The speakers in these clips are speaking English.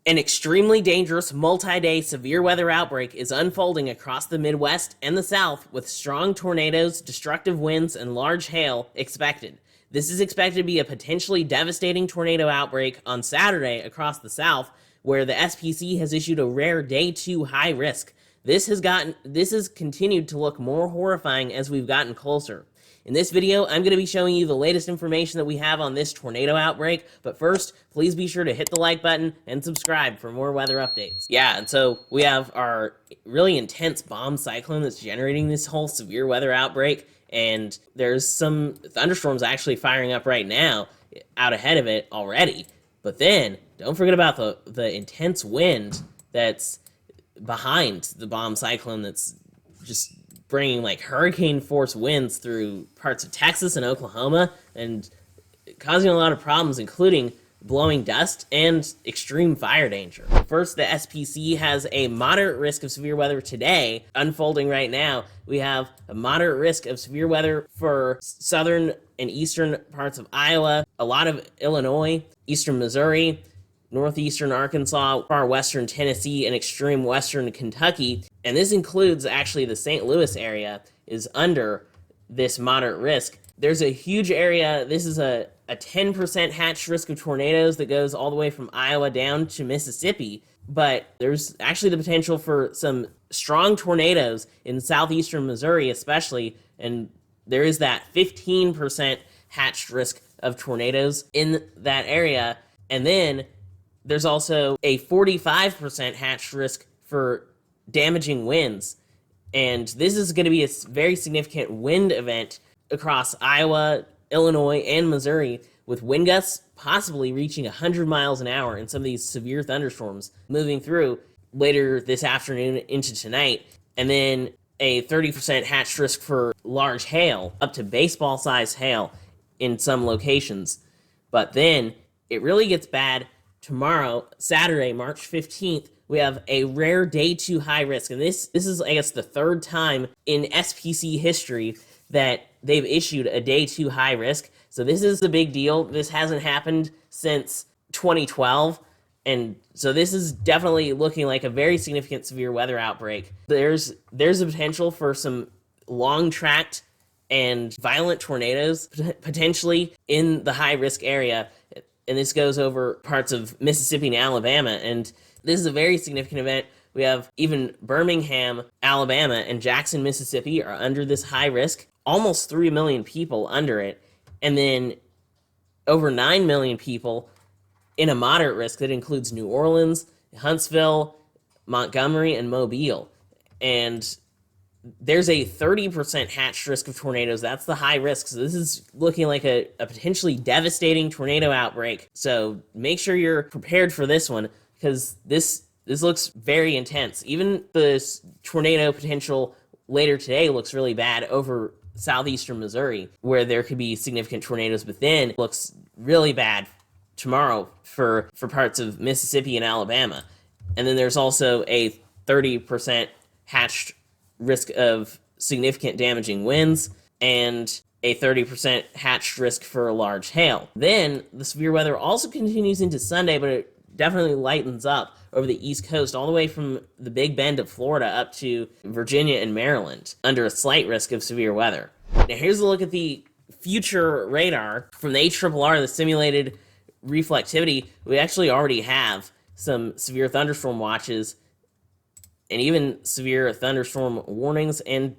An extremely dangerous multi-day severe weather outbreak is unfolding across the Midwest and the South with strong tornadoes, destructive winds, and large hail expected. This is expected to be a potentially devastating tornado outbreak on Saturday across the South, where the SPC has issued a rare Day 2 high risk. This has continued to look more horrifying as we've gotten closer. In this video, I'm going to be showing you the latest information that we have on this tornado outbreak, but first, please be sure to hit the like button and subscribe for more weather updates. Yeah, and so we have our really intense bomb cyclone that's generating this whole severe weather outbreak, and there's some thunderstorms actually firing up right now out ahead of it already. But then, don't forget about the intense wind that's behind the bomb cyclone that's just bringing like hurricane force winds through parts of Texas and Oklahoma and causing a lot of problems, including blowing dust and extreme fire danger. First, the SPC has a moderate risk of severe weather today unfolding right now. We have a moderate risk of severe weather for southern and eastern parts of Iowa, a lot of Illinois, eastern Missouri, northeastern Arkansas, far western Tennessee, and extreme western Kentucky. And this includes actually the St. Louis area is under this moderate risk. There's a huge area. This is a 10% hatched risk of tornadoes that goes all the way from Iowa down to Mississippi. But there's actually the potential for some strong tornadoes in southeastern Missouri especially. And there is that 15% hatched risk of tornadoes in that area. And then there's also a 45% hatched risk for damaging winds. And this is going to be a very significant wind event across Iowa, Illinois, and Missouri, with wind gusts possibly reaching 100 miles an hour in some of these severe thunderstorms moving through later this afternoon into tonight. And then a 30% hatched risk for large hail, up to baseball-sized hail in some locations. But then it really gets bad tomorrow, Saturday, March 15th, we have a rare Day 2 high risk. And this is, I guess, the third time in SPC history that they've issued a Day 2 high risk. So this is a big deal. This hasn't happened since 2012. And so this is definitely looking like a very significant severe weather outbreak. There's a potential for some long-tracked and violent tornadoes potentially in the high-risk area. And this goes over parts of Mississippi and Alabama, and this is a very significant event. We have even Birmingham, Alabama, and Jackson, Mississippi are under this high risk, almost 3 million people under it, and then over 9 million people in a moderate risk that includes New Orleans, Huntsville, Montgomery, and Mobile. And there's a 30% hatched risk of tornadoes. That's the high risk. So this is looking like a potentially devastating tornado outbreak. So make sure you're prepared for this one, because this looks very intense. Even the tornado potential later today looks really bad over southeastern Missouri, where there could be significant tornadoes, but then looks really bad tomorrow for parts of Mississippi and Alabama. And then there's also a 30% hatched risk of significant damaging winds and a 30% hatched risk for large hail. Then the severe weather also continues into Sunday, but it definitely lightens up over the East Coast, all the way from the Big Bend of Florida up to Virginia and Maryland, under a slight risk of severe weather. Now here's a look at the future radar from the ARRR, the simulated reflectivity. We actually already have some severe thunderstorm watches and even severe thunderstorm warnings and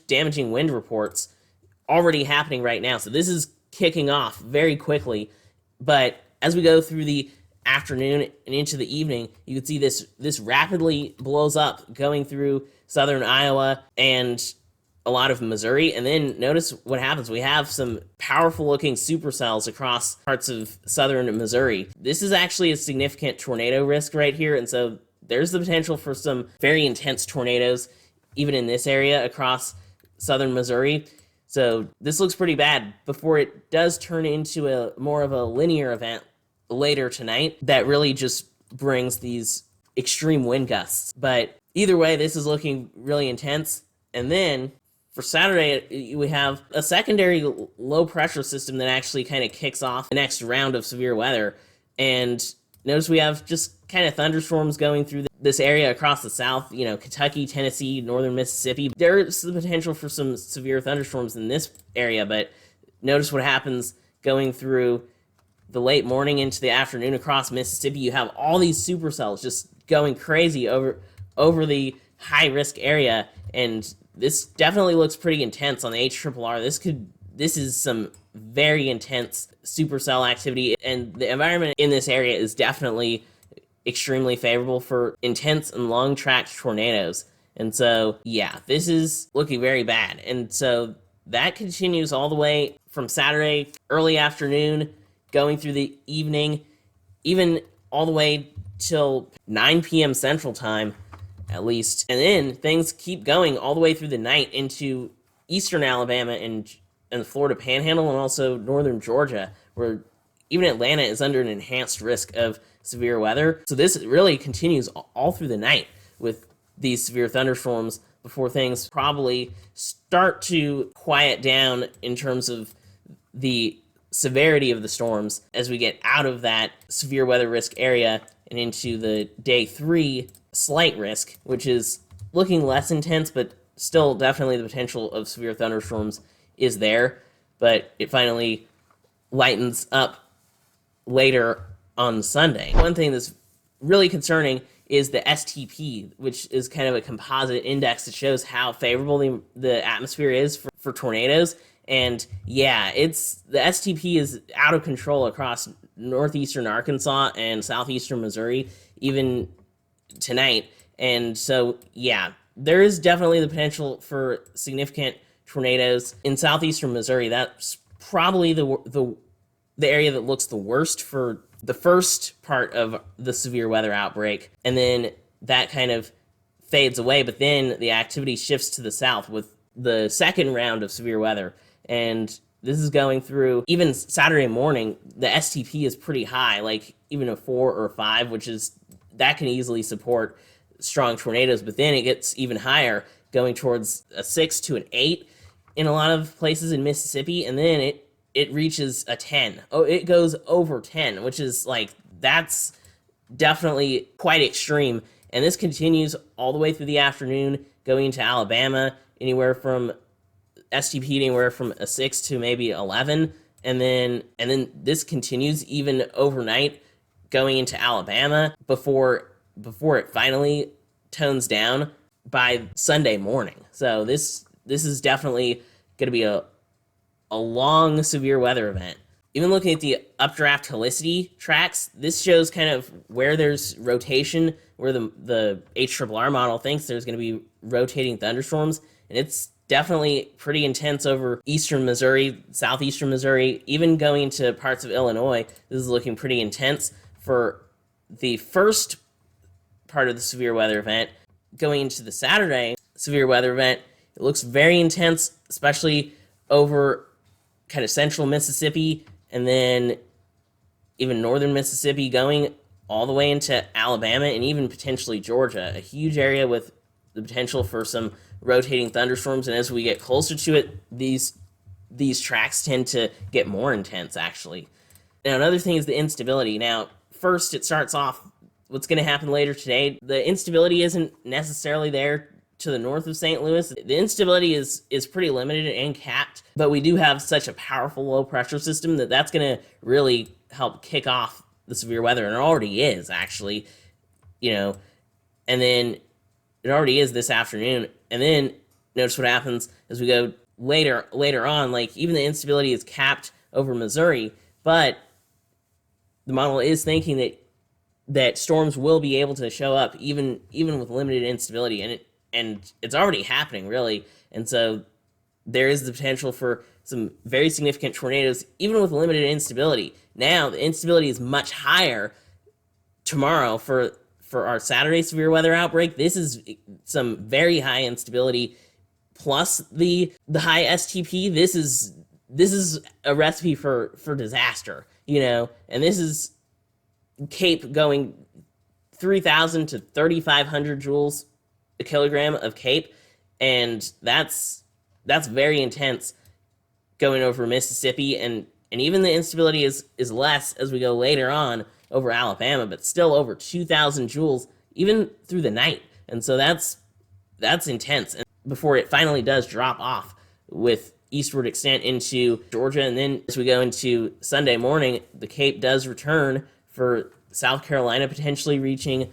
damaging wind reports already happening right now. So this is kicking off very quickly. But as we go through the afternoon and into the evening, you can see this rapidly blows up, going through southern Iowa and a lot of Missouri. And then notice what happens. We have some powerful looking supercells across parts of southern Missouri. This is actually a significant tornado risk right here. And so there's the potential for some very intense tornadoes, even in this area across southern Missouri. So this looks pretty bad before it does turn into a more of a linear event later tonight that really just brings these extreme wind gusts. But either way, this is looking really intense. And then for Saturday, we have a secondary low pressure system that actually kind of kicks off the next round of severe weather. And Notice we have just kind of thunderstorms going through this area across the south, Kentucky, Tennessee, northern Mississippi. There's the potential for some severe thunderstorms in this area, but notice what happens going through the late morning into the afternoon across Mississippi. You have all these supercells just going crazy over the high risk area, and this definitely looks pretty intense on the HRRR. This is some very intense supercell activity, and the environment in this area is definitely extremely favorable for intense and long tracked tornadoes. And so, yeah, this is looking very bad. And so that continues all the way from Saturday early afternoon, going through the evening, even all the way till 9 p.m. Central Time, at least. And then things keep going all the way through the night into eastern Alabama and the Florida Panhandle, and also northern Georgia, where even Atlanta is under an enhanced risk of severe weather. So this really continues all through the night with these severe thunderstorms before things probably start to quiet down in terms of the severity of the storms as we get out of that severe weather risk area and into the day 3 slight risk, which is looking less intense, but still definitely the potential of severe thunderstorms is there. But it finally lightens up later on Sunday. One thing that's really concerning is the STP, which is kind of a composite index that shows how favorable the atmosphere is for tornadoes. And yeah, the STP is out of control across northeastern Arkansas and southeastern Missouri, even tonight. And so, yeah, there is definitely the potential for significant tornadoes in southeastern Missouri. That's probably the area that looks the worst for the first part of the severe weather outbreak, and then that kind of fades away, but then the activity shifts to the south with the second round of severe weather. And this is going through even Saturday morning. The STP is pretty high, like even a 4 or 5, that can easily support strong tornadoes, but then it gets even higher, going towards a 6 to an 8 in a lot of places in Mississippi, and then it reaches a 10. Oh, it goes over 10, which is that's definitely quite extreme. And this continues all the way through the afternoon, going into Alabama, anywhere from STP anywhere from a 6 to maybe 11. And then this continues even overnight, going into Alabama before it finally tones down by Sunday morning. So this is definitely going to be a long severe weather event. Even looking at the updraft helicity tracks, this shows kind of where there's rotation, where the HRRR model thinks there's going to be rotating thunderstorms, and it's definitely pretty intense over eastern Missouri, southeastern Missouri, even going into parts of Illinois. This is looking pretty intense for the first part of the severe weather event. Going into the Saturday severe weather event, it looks very intense, especially over kind of central Mississippi, and then even northern Mississippi, going all the way into Alabama and even potentially Georgia, a huge area with the potential for some rotating thunderstorms. And as we get closer to it, these tracks tend to get more intense, actually. Now, another thing is the instability. Now, first, it starts off what's going to happen later today. The instability isn't necessarily there to the north of St. Louis. The instability is pretty limited and capped, but we do have such a powerful low pressure system that's going to really help kick off the severe weather, and it already is, actually, and then it already is this afternoon. And then notice what happens as we go later on. Even the instability is capped over Missouri, but the model is thinking that storms will be able to show up even with limited instability, and it's already happening, really. And so there is the potential for some very significant tornadoes, even with limited instability. Now, the instability is much higher tomorrow for our Saturday severe weather outbreak. This is some very high instability plus the high STP. This is a recipe for disaster, and this is Cape going 3,000 to 3,500 joules a kilogram of Cape, and that's very intense going over Mississippi, and even the instability is less as we go later on over Alabama, but still over 2,000 joules even through the night. And so that's intense. And before it finally does drop off with eastward extent into Georgia. And then as we go into Sunday morning, the Cape does return for South Carolina, potentially reaching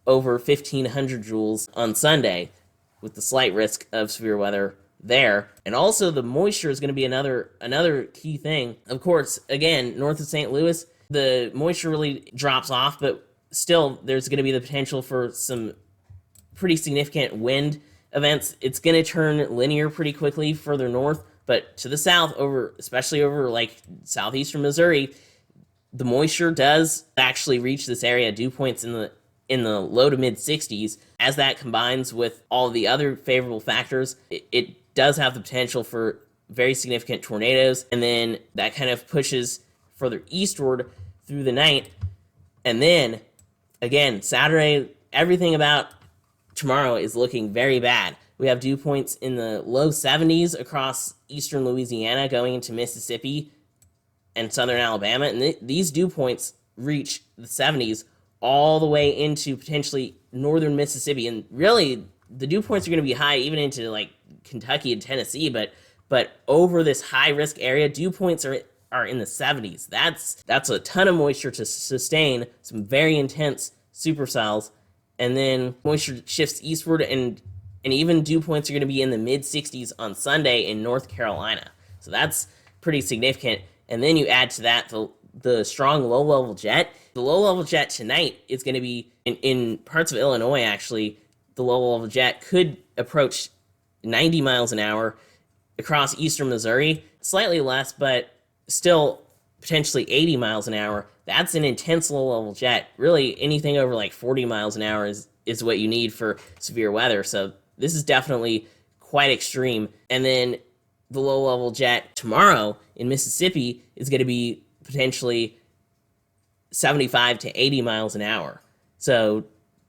over 1,500 joules on Sunday, with the slight risk of severe weather there. And also the moisture is going to be another key thing. Of course, again, north of St. Louis, the moisture really drops off, but still there's going to be the potential for some pretty significant wind events. It's going to turn linear pretty quickly further north, but to the south, especially over like southeastern Missouri, the moisture does actually reach this area. Dew points in the low to mid 60s. As that combines with all the other favorable factors, it does have the potential for very significant tornadoes, and then that kind of pushes further eastward through the night. And then again, Saturday, everything about tomorrow is looking very bad. We have dew points in the low 70s across eastern Louisiana going into Mississippi and southern Alabama, and these dew points reach the 70s all the way into potentially northern Mississippi. And really, the dew points are going to be high even into like Kentucky and Tennessee, but over this high risk area, dew points are in the 70s. That's a ton of moisture to sustain some very intense supercells. And then moisture shifts eastward, and even dew points are going to be in the mid 60s on Sunday in North Carolina. So that's pretty significant. And then you add to that the strong low-level jet. The low-level jet tonight is going to be, in parts of Illinois, actually, the low-level jet could approach 90 miles an hour across eastern Missouri. Slightly less, but still potentially 80 miles an hour. That's an intense low-level jet. Really, anything over like 40 miles an hour is what you need for severe weather. So this is definitely quite extreme. And then the low-level jet tomorrow in Mississippi is going to be potentially 75 to 80 miles an hour. So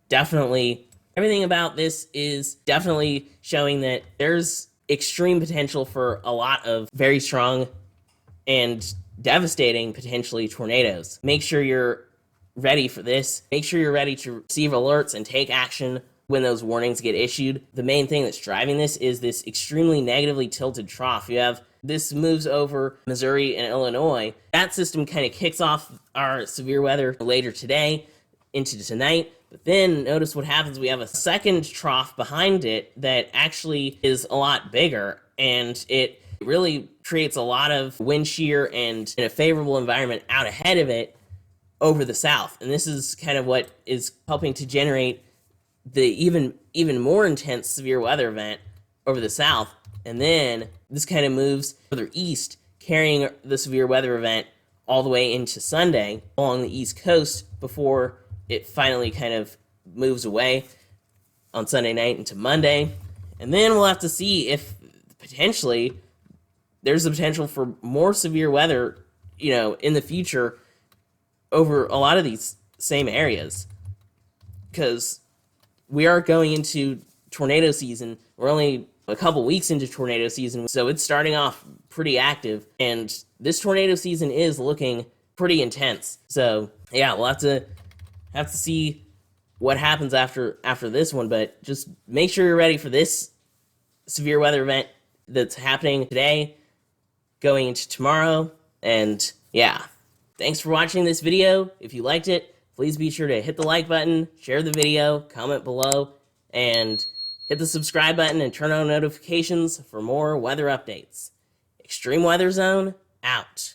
definitely, everything about this is definitely showing that there's extreme potential for a lot of very strong and devastating, potentially, tornadoes. Make sure you're ready for this. Make sure you're ready to receive alerts and take action when those warnings get issued. The main thing that's driving this is this extremely negatively tilted trough. You have this moves over Missouri and Illinois. That system kind of kicks off our severe weather later today into tonight. But then notice what happens. We have a second trough behind it that actually is a lot bigger, and it really creates a lot of wind shear and in a favorable environment out ahead of it over the south. And this is kind of what is helping to generate the even more intense severe weather event over the south. And then this kind of moves further east, carrying the severe weather event all the way into Sunday along the East Coast before it finally kind of moves away on Sunday night into Monday. And then we'll have to see if potentially there's the potential for more severe weather, in the future over a lot of these same areas. Because we are going into tornado season. We're only a couple weeks into tornado season, so it's starting off pretty active, and this tornado season is looking pretty intense. So yeah, we'll have to see what happens after this one, but just make sure you're ready for this severe weather event that's happening today, going into tomorrow. And yeah, thanks for watching this video. If you liked it, please be sure to hit the like button, share the video, comment below, and hit the subscribe button and turn on notifications for more weather updates. Extreme Weather Zone, out.